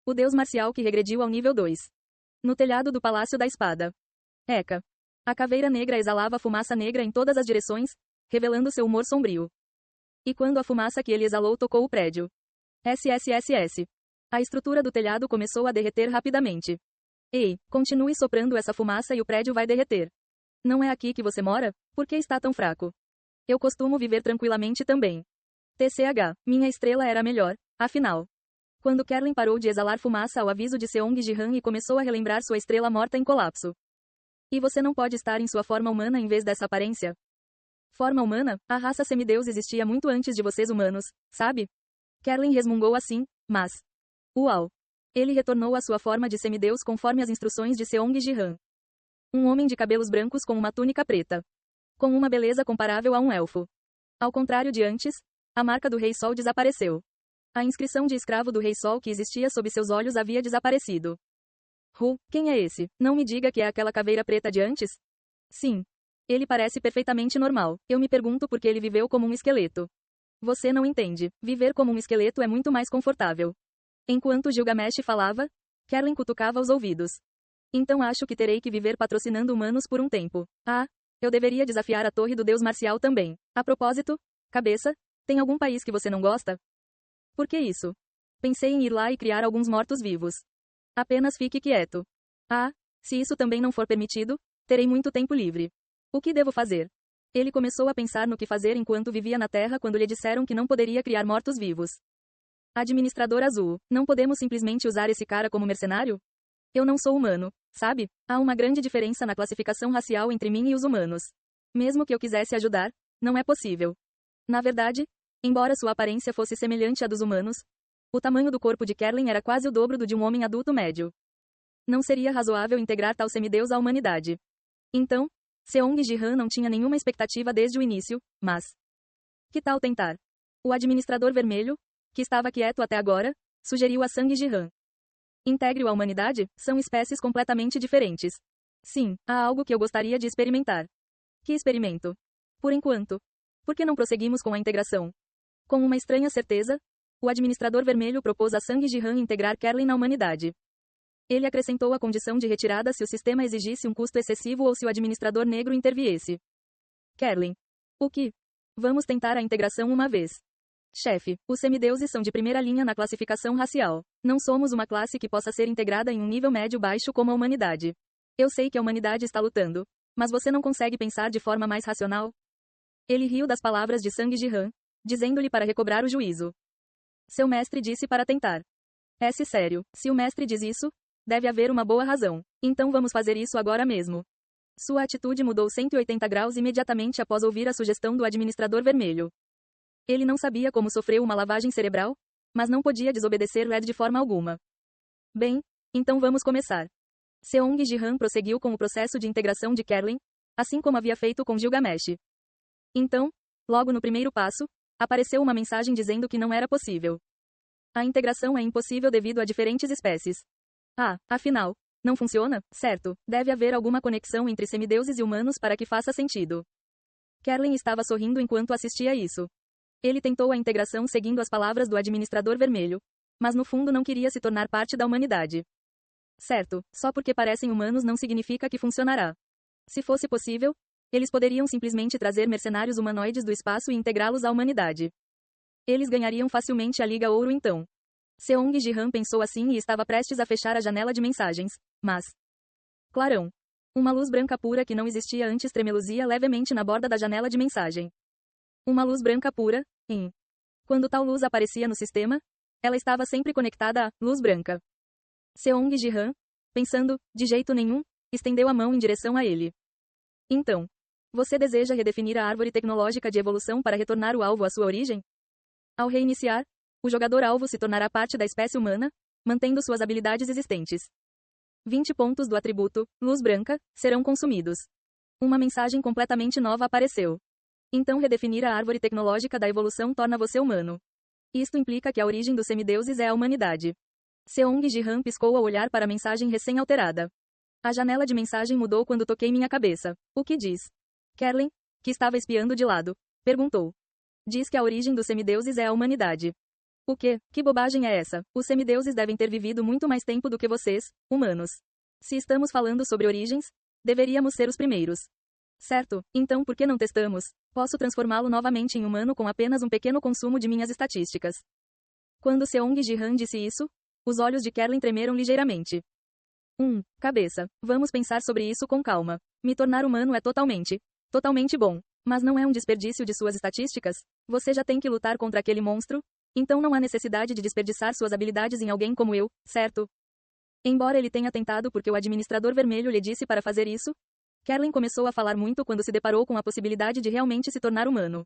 O deus marcial que regrediu ao nível 2. No telhado do Palácio da Espada. Eka. A caveira negra exalava fumaça negra em todas as direções, revelando seu humor sombrio. E quando a fumaça que ele exalou tocou o prédio. SSSS. A estrutura do telhado começou a derreter rapidamente. Ei, continue soprando essa fumaça e o prédio vai derreter. Não é aqui que você mora? Por que está tão fraco? Eu costumo viver tranquilamente também. TCH. Minha estrela era melhor, afinal. Quando Kerlin parou de exalar fumaça ao aviso de Seong Ji-han e começou a relembrar sua estrela morta em colapso. E você não pode estar em sua forma humana em vez dessa aparência? Forma humana? A raça semideus existia muito antes de vocês humanos, sabe? Kerlin resmungou assim, mas... Uau! Ele retornou à sua forma de semideus conforme as instruções de Seong Ji-han. Um homem de cabelos brancos com uma túnica preta. Com uma beleza comparável a um elfo. Ao contrário de antes, a marca do Rei Sol desapareceu. A inscrição de escravo do Rei Sol que existia sob seus olhos havia desaparecido. Quem é esse? Não me diga que é aquela caveira preta de antes? Sim. Ele parece perfeitamente normal. Eu me pergunto por que ele viveu como um esqueleto. Você não entende. Viver como um esqueleto é muito mais confortável. Enquanto Gilgamesh falava, Kerlin cutucava os ouvidos. Então acho que terei que viver patrocinando humanos por um tempo. Ah, eu deveria desafiar a torre do deus marcial também. A propósito, cabeça, tem algum país que você não gosta? Por que isso? Pensei em ir lá e criar alguns mortos-vivos. Apenas fique quieto. Ah, se isso também não for permitido, terei muito tempo livre. O que devo fazer? Ele começou a pensar no que fazer enquanto vivia na Terra quando lhe disseram que não poderia criar mortos-vivos. Administrador Azul, não podemos simplesmente usar esse cara como mercenário? Eu não sou humano, sabe? Há uma grande diferença na classificação racial entre mim e os humanos. Mesmo que eu quisesse ajudar, não é possível. Na verdade, embora sua aparência fosse semelhante à dos humanos, o tamanho do corpo de Kerlin era quase o dobro do de um homem adulto médio. Não seria razoável integrar tal semideus à humanidade. Então, Seong Ji-han não tinha nenhuma expectativa desde o início, mas... Que tal tentar? O administrador vermelho, que estava quieto até agora, sugeriu a Sang Ji-han. Integre-o à humanidade? São espécies completamente diferentes. Sim, há algo que eu gostaria de experimentar. Que experimento? Por enquanto. Por que não prosseguimos com a integração? Com uma estranha certeza, o administrador vermelho propôs a Sang Ji-han integrar Kerlin na humanidade. Ele acrescentou a condição de retirada se o sistema exigisse um custo excessivo ou se o administrador negro interviesse. Kerlin. O que? Vamos tentar a integração uma vez. Chefe, os semideuses são de primeira linha na classificação racial. Não somos uma classe que possa ser integrada em um nível médio-baixo como a humanidade. Eu sei que a humanidade está lutando, mas você não consegue pensar de forma mais racional? Ele riu das palavras de Sang Ji-han, dizendo-lhe para recobrar o juízo. Seu mestre disse para tentar. É-se sério, se o mestre diz isso, deve haver uma boa razão. Então vamos fazer isso agora mesmo. Sua atitude mudou 180 graus imediatamente após ouvir a sugestão do administrador vermelho. Ele não sabia como sofreu uma lavagem cerebral, mas não podia desobedecer Red de forma alguma. Bem, então vamos começar. Seong Ji-han prosseguiu com o processo de integração de Kerlin, assim como havia feito com Gilgamesh. Então, logo no primeiro passo, apareceu uma mensagem dizendo que não era possível. A integração é impossível devido a diferentes espécies. Ah, afinal, não funciona? Certo, deve haver alguma conexão entre semideuses e humanos para que faça sentido. Kerlin estava sorrindo enquanto assistia a isso. Ele tentou a integração seguindo as palavras do administrador vermelho, mas no fundo não queria se tornar parte da humanidade. Certo, só porque parecem humanos não significa que funcionará. Se fosse possível, eles poderiam simplesmente trazer mercenários humanoides do espaço e integrá-los à humanidade. Eles ganhariam facilmente a Liga Ouro então. Seong Ji-han pensou assim e estava prestes a fechar a janela de mensagens, mas... Clarão. Uma luz branca pura que não existia antes tremeluzia levemente na borda da janela de mensagem. Uma luz branca pura, Quando tal luz aparecia no sistema, ela estava sempre conectada à luz branca. Seong Ji-han, pensando, de jeito nenhum, estendeu a mão em direção a ele. Então, você deseja redefinir a árvore tecnológica de evolução para retornar o alvo à sua origem? Ao reiniciar, o jogador-alvo se tornará parte da espécie humana, mantendo suas habilidades existentes. 20 pontos do atributo, luz branca, serão consumidos. Uma mensagem completamente nova apareceu. Então redefinir a árvore tecnológica da evolução torna você humano. Isto implica que a origem dos semideuses é a humanidade. Seong Ji-han piscou ao olhar para a mensagem recém-alterada. A janela de mensagem mudou quando toquei minha cabeça. O que diz? Kerlin, que estava espiando de lado, perguntou. Diz que a origem dos semideuses é a humanidade. O quê? Que bobagem é essa? Os semideuses devem ter vivido muito mais tempo do que vocês, humanos. Se estamos falando sobre origens, deveríamos ser os primeiros. Certo, então por que não testamos? Posso transformá-lo novamente em humano com apenas um pequeno consumo de minhas estatísticas. Quando Seong Ji-han disse isso, os olhos de Kerlin tremeram ligeiramente. Cabeça. Vamos pensar sobre isso com calma. Me tornar humano é totalmente bom. Mas não é um desperdício de suas estatísticas? Você já tem que lutar contra aquele monstro? Então não há necessidade de desperdiçar suas habilidades em alguém como eu, certo? Embora ele tenha tentado porque o administrador vermelho lhe disse para fazer isso, Kerlin começou a falar muito quando se deparou com a possibilidade de realmente se tornar humano.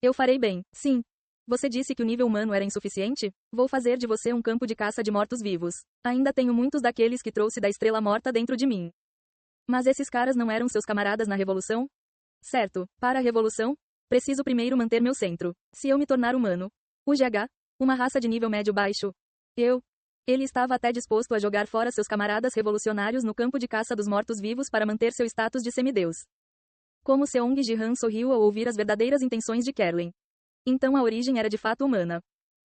Eu farei bem, sim. Você disse que o nível humano era insuficiente? Vou fazer de você um campo de caça de mortos-vivos. Ainda tenho muitos daqueles que trouxe da estrela morta dentro de mim. Mas esses caras não eram seus camaradas na Revolução? Certo, para a Revolução, preciso primeiro manter meu centro. Se eu me tornar humano, o GH, uma raça de nível médio-baixo, ele estava até disposto a jogar fora seus camaradas revolucionários no campo de caça dos mortos-vivos para manter seu status de semideus. Como Seong Ji-han sorriu ao ouvir as verdadeiras intenções de Kerlin. Então a origem era de fato humana.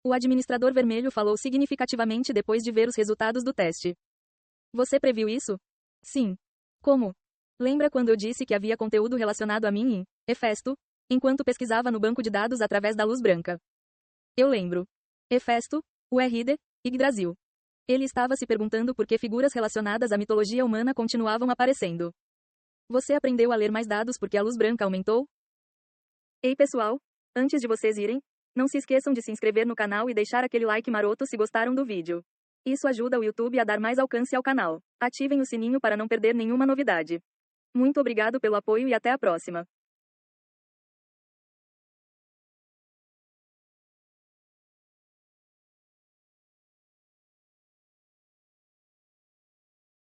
O administrador vermelho falou significativamente depois de ver os resultados do teste. Você previu isso? Sim. Como? Lembra quando eu disse que havia conteúdo relacionado a mim em Hefesto, enquanto pesquisava no banco de dados através da luz branca? Eu lembro. Hefesto, URD, Yggdrasil. Ele estava se perguntando por que figuras relacionadas à mitologia humana continuavam aparecendo. Você aprendeu a ler mais dados porque a luz branca aumentou? Ei pessoal, antes de vocês irem, não se esqueçam de se inscrever no canal e deixar aquele like maroto se gostaram do vídeo. Isso ajuda o YouTube a dar mais alcance ao canal. Ativem o sininho para não perder nenhuma novidade. Muito obrigado pelo apoio e até a próxima.